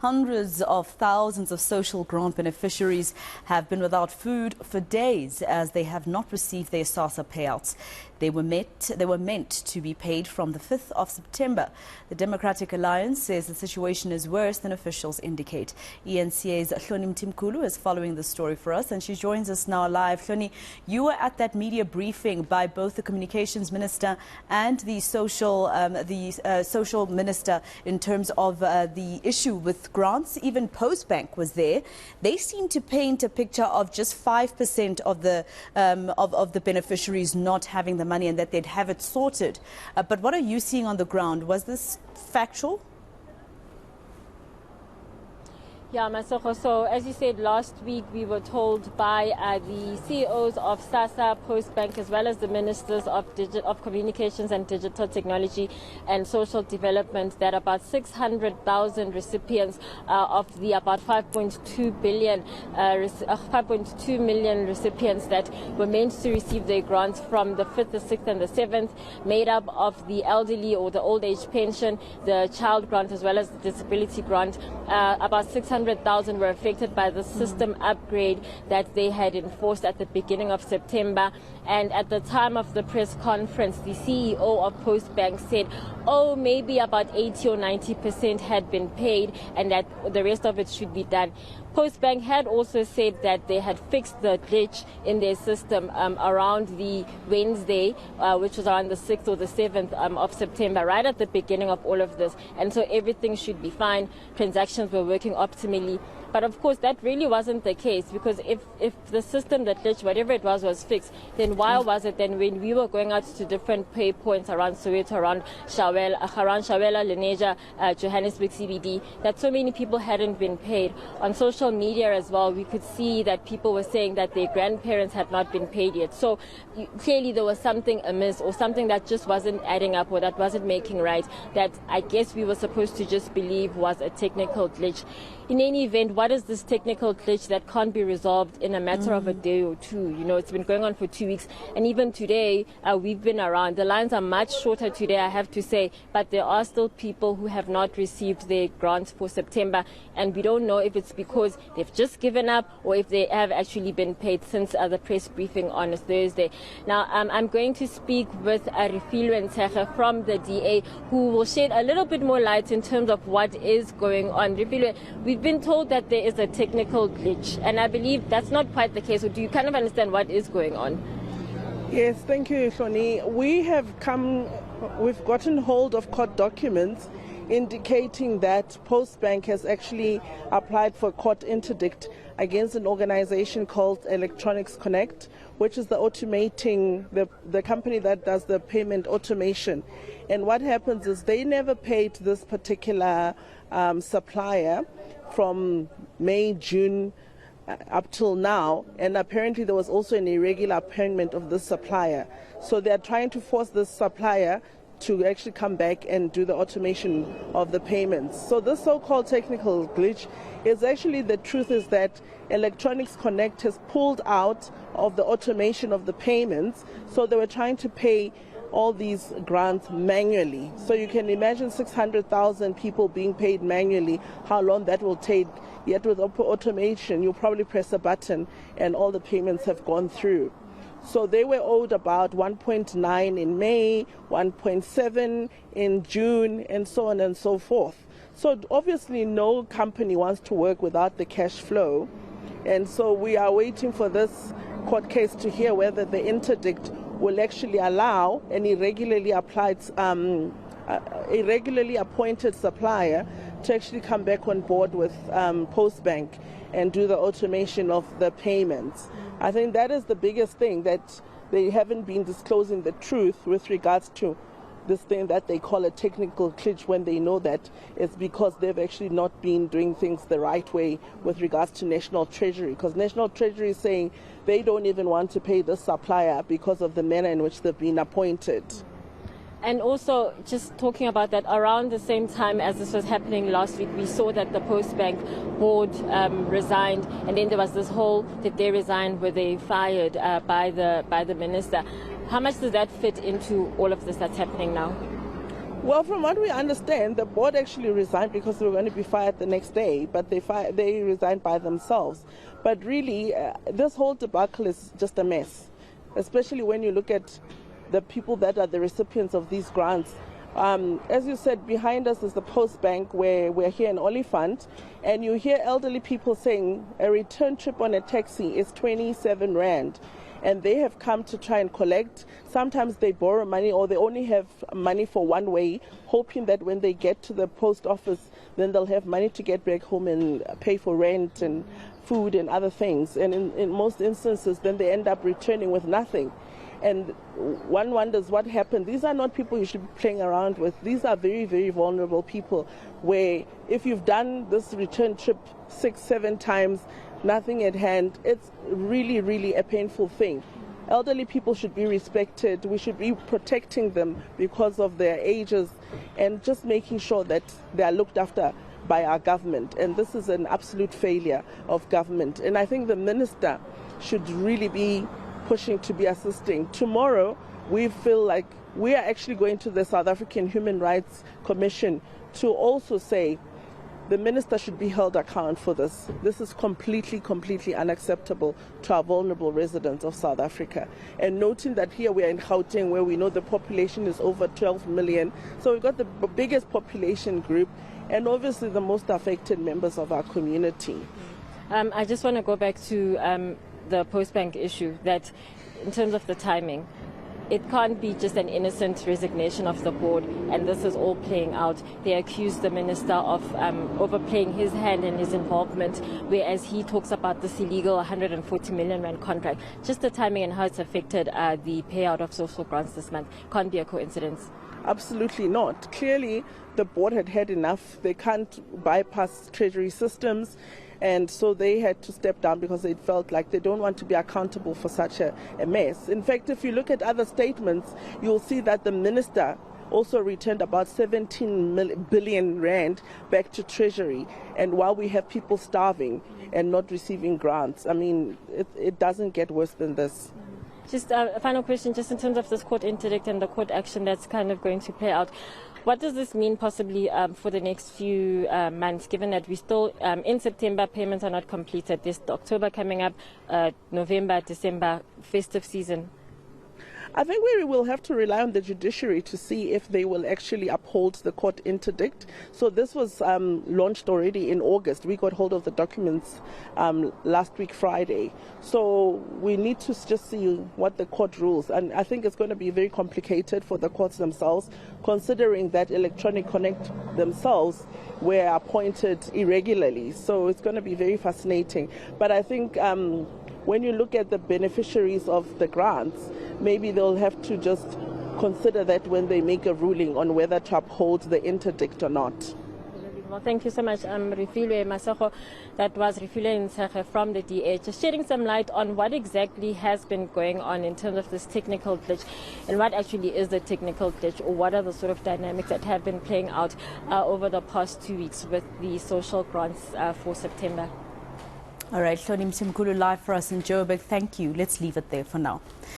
Hundreds of thousands of social grant beneficiaries have been without food for days as they have not received their Sassa payouts. They were meant to be paid from the 5th of September. The Democratic Alliance says the situation is worse than officials indicate. eNCA's Hloni Mtimkulu is following the story for us, and she joins us now live. Hloni, you were at that media briefing by both the Communications Minister and the Social Minister in terms of the issue with grants. Even Postbank was there. They seem to paint a picture of just 5% of the beneficiaries not having the money and that they'd have it sorted. But what are you seeing on the ground? Was this factual? Yeah, Masoko. So as you said, last week we were told by the CEOs of Sassa, Postbank, as well as the Ministers of Communications and Digital Technology and Social Development that about 600,000 recipients of the about 5.2 million recipients that were meant to receive their grants from the 5th, the 6th and the 7th, made up of the elderly or the old age pension, the child grant, as well as the disability grant. About 600,000 were affected by the system upgrade that they had enforced at the beginning of September. And at the time of the press conference, the CEO of Postbank said, maybe about 80 or 90% had been paid and that the rest of it should be done. Postbank had also said that they had fixed the glitch in their system around the Wednesday, which was around the 6th or the 7th of September, right at the beginning of all of this. And so everything should be fine. Transactions were working optimally. But of course, that really wasn't the case, because if the system that glitched, whatever it was fixed, then why was it then when we were going out to different pay points around Soweto, around Shawela, Lenasia, Johannesburg CBD, that so many people hadn't been paid? On social media as well, we could see that people were saying that their grandparents had not been paid yet. So clearly there was something amiss, or something that just wasn't adding up, or that wasn't making right, that I guess we were supposed to just believe was a technical glitch. In any event, what is this technical glitch that can't be resolved in a matter of a day or two? You know, it's been going on for 2 weeks. And even today, we've been around. The lines are much shorter today, I have to say. But there are still people who have not received their grants for September. And we don't know if it's because they've just given up or if they have actually been paid since the press briefing on Thursday. Now, I'm going to speak with Hloni Mtimkulu from the DA, who will shed a little bit more light in terms of what is going on. Hloni, we've been told that there is a technical glitch, and I believe that's not quite the case. So do you kind of understand what is going on? Yes, thank you, Hloni. We've gotten hold of court documents indicating that Postbank has actually applied for court interdict against an organization called Electronics Connect, which is the company that does the payment automation. And what happens is they never paid this particular supplier from May, June up till now, and apparently there was also an irregular payment of this supplier. So they are trying to force this supplier to actually come back and do the automation of the payments. So this so-called technical glitch is actually, the truth is that Electronics Connect has pulled out of the automation of the payments, so they were trying to pay all these grants manually. So you can imagine 600,000 people being paid manually, how long that will take. Yet with automation, you probably press a button and all the payments have gone through. So they were owed about 1.9 in May, 1.7 in June, and so on and so forth. So obviously no company wants to work without the cash flow. And so we are waiting for this court case to hear whether the interdict will actually allow an irregularly appointed supplier to actually come back on board with Postbank and do the automation of the payments. I think that is the biggest thing, that they haven't been disclosing the truth with regards to this thing that they call a technical glitch, when they know that it's because they've actually not been doing things the right way with regards to National Treasury. Because National Treasury is saying they don't even want to pay the supplier because of the manner in which they've been appointed. And also, just talking about that, around the same time as this was happening last week, we saw that the Postbank board resigned, and then there was this whole, did they resign, were they fired by the minister? How much does that fit into all of this that's happening now? Well, from what we understand, the board actually resigned because they were going to be fired the next day, but they resigned by themselves. But really, this whole debacle is just a mess, especially when you look at the people that are the recipients of these grants. As you said, behind us is the Post Bank, where we're here in Oliphant, and you hear elderly people saying a return trip on a taxi is 27 Rand. And they have come to try and collect. Sometimes they borrow money, or they only have money for one way, hoping that when they get to the post office, then they'll have money to get back home and pay for rent and food and other things. And in most instances, then they end up returning with nothing. And one wonders what happened. These are not people you should be playing around with. These are very, very vulnerable people, where if you've done this return trip 6-7 times, nothing at hand, it's really, really a painful thing. Elderly people should be respected. We should be protecting them because of their ages and just making sure that they are looked after by our government. And this is an absolute failure of government. And I think the minister should really be pushing to be assisting. Tomorrow, we feel like we are actually going to the South African Human Rights Commission to also say the minister should be held account for this. This is completely, completely unacceptable to our vulnerable residents of South Africa. And noting that here we are in Gauteng, where we know the population is over 12 million. So we've got the biggest population group and obviously the most affected members of our community. I just want to go back to the Post Bank issue, that in terms of the timing, it can't be just an innocent resignation of the board, and this is all playing out. They accuse the minister of overplaying his hand in his involvement, whereas he talks about this illegal 140 million rand contract. Just the timing and how it's affected the payout of social grants this month can't be a coincidence. Absolutely not. Clearly, the board had had enough. They can't bypass treasury systems. And so they had to step down because they felt like they don't want to be accountable for such a mess. In fact, if you look at other statements, you'll see that the minister also returned about 17 billion rand back to treasury. And while we have people starving and not receiving grants, I mean, it doesn't get worse than this. Just a final question, just in terms of this court interdict and the court action that's kind of going to play out. What does this mean possibly for the next few months, given that we still in September, payments are not completed? There's October coming up, November, December, festive season. I think we will have to rely on the judiciary to see if they will actually uphold the court interdict. So this was launched already in August. We got hold of the documents last week, Friday. So we need to just see what the court rules. And I think it's going to be very complicated for the courts themselves, considering that Electronic Connect themselves were appointed irregularly. So it's going to be very fascinating. But I think when you look at the beneficiaries of the grants, maybe they'll have to just consider that when they make a ruling on whether to uphold the interdict or not. Well, thank you so much, Refilwe Masego. That was Refilwe Nsege from the DA, just shedding some light on what exactly has been going on in terms of this technical glitch, and what actually is the technical glitch, or what are the sort of dynamics that have been playing out over the past 2 weeks with the social grants for September. All right, Hloni Mtimkulu live for us in Joburg. Thank you. Let's leave it there for now.